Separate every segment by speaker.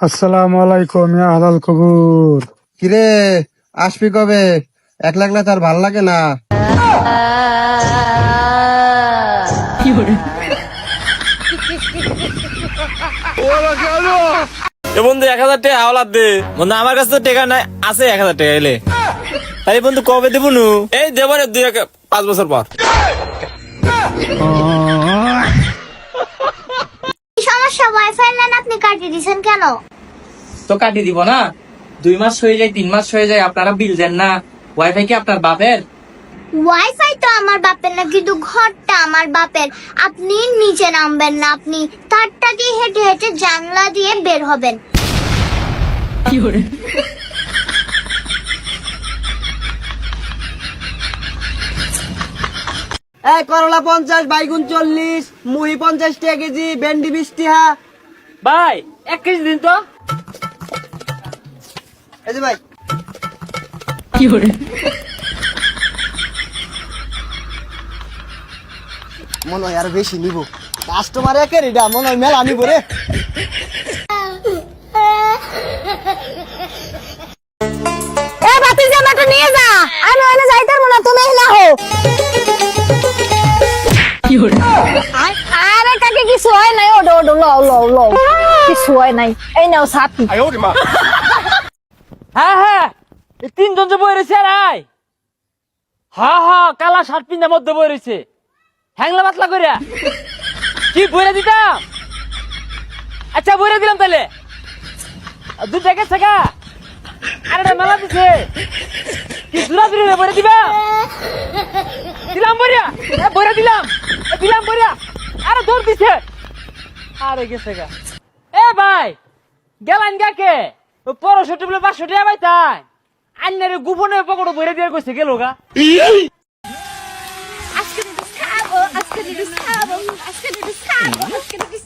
Speaker 1: আসসালামু আলাইকুম ইয়া হালাল কবুর।
Speaker 2: কিরে আসবি কবে? একলা একলা তার ভাল লাগে না।
Speaker 3: বন্ধু 1000 টাকা হাওলাত দে বন্ধু, আমার কাছে তো টাকা নাই, আছে 1000 টাকা এলে। তাই বন্ধু কবে দেবো নু? এই দেবো রে 5 বছর পর।
Speaker 4: সমস্যা ওয়াইফাই লাইন আপনি কাটিয়ে দিয়েছেন কেন?
Speaker 5: তো কাটিয়ে দিব না? 2 মাস হয়ে যায়, 3 মাস হয়ে যায়, আপনারা বিল দেন না। ওয়াইফাই কি আপনার বাপের?
Speaker 4: ওয়াইফাই তো আমার বাপের না, কিন্তু ঘরটা আমার বাপের। আপনি নিচে নামবেন না, আপনি তারটা দিয়ে হেঁটে হেঁটে জানলা দিয়ে বের হবেন।
Speaker 2: এই করলা 50, বাইগুন 40, মুহি 50 টাকা কেজি, ভেন্ডি 20 টাকা।
Speaker 5: ভাই 1 কেজি দিন তো।
Speaker 2: এই যে ভাই মনে হয় আরো বেশি নিব। কাস্টমার একের এটা মনে হয় মেলা নিব রে।
Speaker 4: এ বাতির জামাটা নিয়ে যা, আমি ওখানে যাইতে পারবো না, তুমি এলা হো। আরে কাকে কিছু হয় নাই, ওডো ওডো লও লও লও, কিছু হয় নাই। এই নাও ছাতি।
Speaker 5: হ্যাঁ হ্যাঁ, এই 3 জন যে বই রয়েছে রাই। হ্যাঁ হ্যাঁ, কালা শার্ট পিন্ধার মধ্যে বই রয়েছে, হ্যাংলা পাতলা করিয়া। কি বইরা দিতাম? আচ্ছা বইরা দিলাম তাহলে। 2 টাকা টাকা আরে মেলা দিছে। কি জুরা জুরি বইরা দিবা? দিলাম বইরা, বইরা দিলাম, দিলাম বইরা। আরে দৌড় দিছে, আরে গেছে গা। এ ভাই গেলেন গাকে? 1500 বলে 500 টাকা ভাই তাই আন্নারে গোপনে পকড় বইরা দিয়ে কইছে গেল গা।
Speaker 4: আজকে নুডলস খাবো, আজকে নুডলস খাবো, আজকে নুডলস খাবো, আজকে নুডলস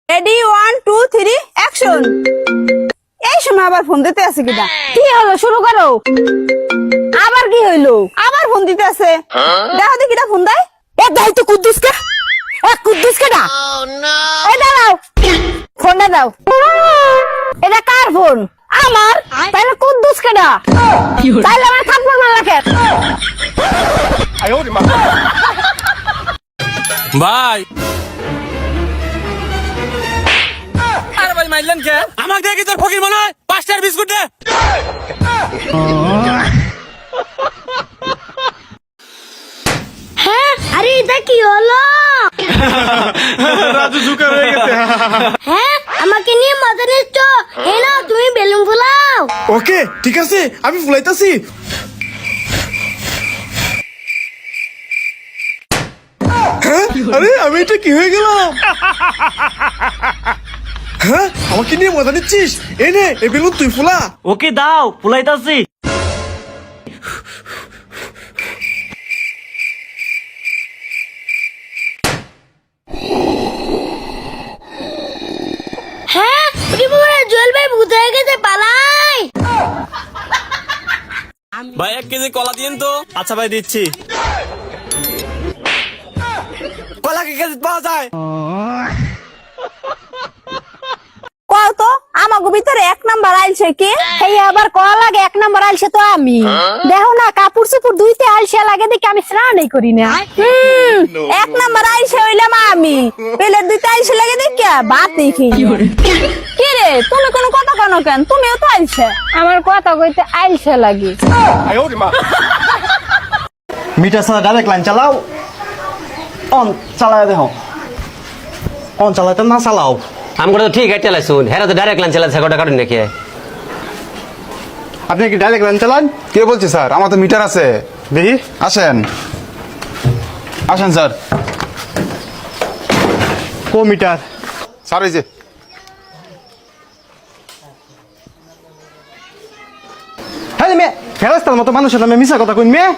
Speaker 6: রেডি 1 2 3 অ্যাকশন। এই সময় আবার ফোন দিতে আছে কিনা? কি হলো, শুরু করো। আবার কি হইলো? আবার ফোন দিতে আছে। দেখো দেখি কিটা ফোন দেয়। এ দাও তো কুদ্দুস কে। এ কুদ্দুস কেডা? এই দাও ফোনটা দাও। এটা কার ফোন? আমার। তাহলে কুদ্দুস কেডা? তাহলে আমার থাপ্পড় মারলা কে?
Speaker 3: ভাই আরে ভাই মাইলেন কে? আমাকে দেখি তোর ফকির মনে হয় 5 টাকার বিস্কুট দে।
Speaker 4: হ্যাঁ, আরে এটা কি হলো?
Speaker 1: রাজু জুকার হয়ে গেছে।
Speaker 4: হ্যাঁ, আমাকে নিয়ে মজা নিচ্ছ? এই নাও, তুমি বেলুন ফুলাও।
Speaker 1: ওকে ঠিক আছে, আমি ফুলাইতাছি। হ্যাঁ? আরে আমি এটা কি হয়ে গেলাম? হ্যাঁ আমাকে নিয়ে মজা নিচ্ছিস? এই নে এই বেলুন তুই ফুলা।
Speaker 5: ওকে দাও, ফুলাইতাছি।
Speaker 4: হ্যাঁ, ওরে বাবা, জুয়েল ভাই ভূত হয়ে গেছে, পালাই।
Speaker 3: ভাই 1 কেজি কলা দিন তো। আচ্ছা ভাই দিচ্ছি। কলা কি কেজি পাওয়া যায়?
Speaker 6: কও তো আমাগো ভিতরে 1 নাম্বার আইলছে কি? এই আবার কল লাগে 1 নাম্বার আইলছে তো আমি। দেখো না কাপড় চোপড় ধুইতে আইলছে লাগে দেখি আমি স্নানই করি না। 1 নাম্বার আইলছে হইলাম আমি। পেলে দুইটা আইলছে লাগে দেখি ভাত দেখি। কি রে তুমি কোনো কথা কেন কেন? তুমিও তো আইলছে। আমার কথা কইতে আইলছে লাগি।
Speaker 2: মিটার ছাড়া ডাইরেক্ট লাইন চালাও। অন চালায় দেখো। অন চালাইতে না চালাও।
Speaker 7: আমরা তো ঠিক আছে চালাইছুন, হেরা তো ডাইরেক্ট লাইন চালাচ্ছে গোটা কাটুন নাকি?
Speaker 8: আপনি কি ডাইরেক্ট লাইন চালান? কে বলছে স্যার? আমার তো মিটার আছে, দেখি। আসেন আসেন স্যার।
Speaker 2: কো মিটার?
Speaker 8: স্যার এই যে
Speaker 2: হ্যাঁ মেয়ে ফেরাস্তার মতো মানুষের নামে মিশা কথা কইন মেয়ে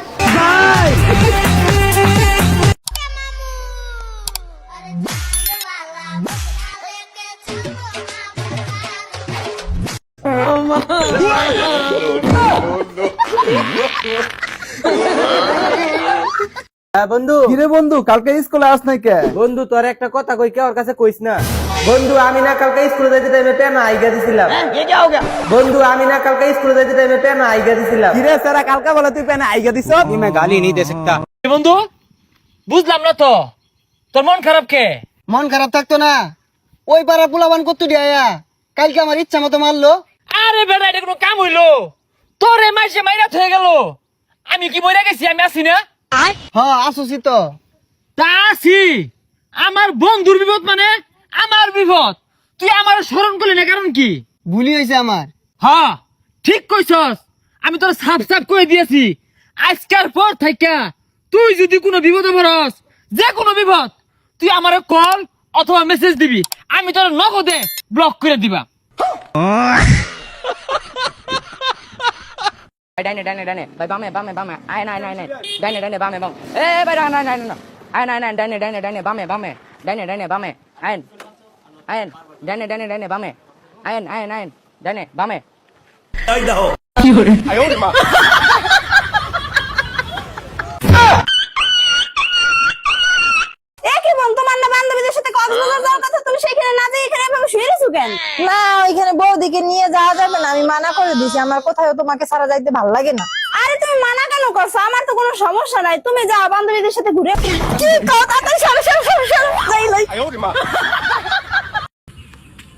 Speaker 9: বন্ধু
Speaker 2: কিরে বন্ধু কালকে স্কুলে আস নাই কে
Speaker 9: বন্ধু তোর একটা কথা কই কে ওর কাছে কইস না বন্ধু আমি না কালকে স্কুলে যাইতে টাইমে পেনা আইগা দিছিলাম বন্ধু আমি না কালকে স্কুলে যাইতে টাইমে পেনা আইগা দিছিলাম
Speaker 2: কিরে সারা কালকে বলে তুই পেনে আইগা দিছ
Speaker 9: मैं गाली नहीं दे सकता
Speaker 5: এ বন্ধু বুঝলাম না তো তোর মন খারাপ কে
Speaker 9: মন খারাপ থাকতো না ওই পাড়া পোলাবান কত দিয়া কালকে আমার ইচ্ছা মতো মারলো
Speaker 5: আরে বেটা এটা কোনো কাম হইলো তোরে মাইসে মাইরা হয়ে গেল আমি কি বইরা গেছি আমি আসি না
Speaker 9: হ্যাঁ আসুছি তো
Speaker 5: তা আছি আমার বন্ধুর বিপদ মানে আমার বিপদ তুই আমার স্মরণ করলি না কারণ কি
Speaker 9: ভুলি হয়েছে আমার
Speaker 5: হ্যাঁ ঠিক কইছস আমি তোর সাফ সাফ কই দিয়েছি আজকের পর থাইকা তুই যদি কোনো বিপদে পড়স যে কোনো বিপদ তুই আমারে কল অথবা মেসেজ দিবি আমি তোর নগদে ব্লক করে দিবা
Speaker 10: ডাইনে ডাইনে ডাইনে ভাই বামে বামে বামে আয় নাই নাই নাই ডাইনে ডাইনে বামে বাম এ ভাই নাই নাই নাই আয় নাই নাই ডাইনে ডাইনে ডাইনে বামে বামে ডাইনে ডাইনে বামে আয়ন আয়ন ডাইনে ডাইনে ডাইনে বামে আয়ন আয়ন আয়ন ডাইনে বামে
Speaker 6: কি বোন তোমার না বান্ধবীদের সাথে কক্সবাজার যাওয়ার কথা তুমি সেখানে না যাই এখানে এভাবে শুয়ে রয়েছো কেন
Speaker 11: না ওইখানে বৌদিকে নিয়ে যাওয়া যাবে না আমি মানা করে দিছি আমার কোথাও তোমাকে ছাড়া যাইতে ভালো লাগে না
Speaker 6: আরে তুমি মানা কেন করছো আমার তো কোনো সমস্যা নাই তুমি যাও বান্ধবীদের সাথে ঘুরে কি কথা তাই সর সর সর সর যাই লই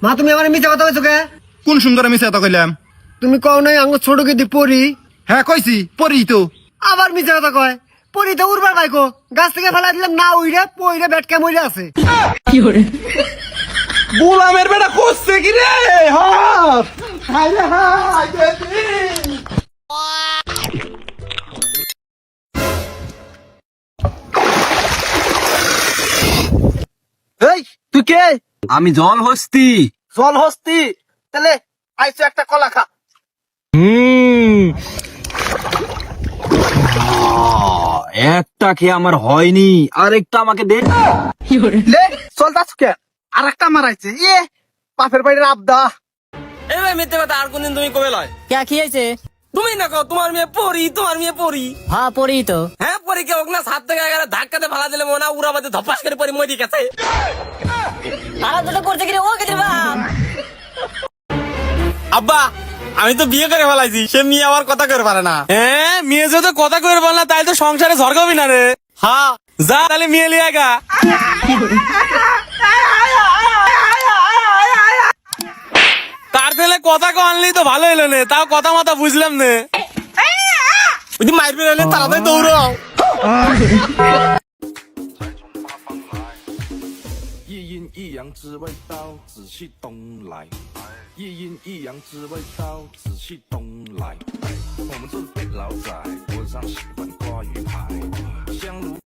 Speaker 9: মা তুমি আমার মিছা কথা কইছো কে
Speaker 8: কোন সুন্দর মিশা কথা কইলাম
Speaker 9: তুমি কও নাই আঙ্গ ছোট কে দি পড়ি
Speaker 8: হ্যাঁ কইছি পড়ি তো
Speaker 9: আবার মিছা কথা কয় পড়ি তো উড়বার বাইকো গাছ থেকে ফেলা দিলাম না উইরে পইরে বেটকে মইরে আছে
Speaker 2: গোলামের বেটা করছে কি রে হাত হাইরে হাই এই তুই কে
Speaker 3: আমি জল হস্তি
Speaker 2: জল হস্তি তাহলে আইছো একটা কলা খা
Speaker 3: একটা খেয়ে আমার হয়নি আরেকটা আমাকে দে
Speaker 2: লে চল যাচ্ছ কে আর একটা মারাইছে ইয়ে বাপের বাড়ির আবদা
Speaker 3: এই ভাই মিথ্যে কথা আর কোনদিন তুমি কবে লয়
Speaker 10: কে কি হইছে
Speaker 3: তুমি না কও তোমার মেয়ে পড়ি
Speaker 10: হ্যাঁ পড়ি তো
Speaker 3: হ্যাঁ পরি কে ওকে না 7 থেকে 11 ধাক্কাতে ফালা দিলে মনে উড়াবাদে ধপাস করে পরি মই দিকেছে
Speaker 10: আর দুটো করতে গিয়ে ও কেটে বাপ
Speaker 3: আব্বা আমি তো বিয়ে করে ফেলাইছি সে মেয়ে আবার কথা করে পারে না হ্যাঁ মেয়ে যদি কথা করে বল না তাই তো সংসারে ঝরকাবি না রে হ্যাঁ যা তাহলে মেয়ে লিয়ে গা তার তাহলে কথা কনলি তো ভালো হইলো নে তাও কথা মাথা বুঝলাম নে ওই মারবি হলে তাড়াতাড়ি দৌড়াও
Speaker 12: 一阴一阳之谓道，紫气东来。一阴一阳之谓道，紫气东来。我们这辈老仔，我上喜欢挂鱼牌，香炉。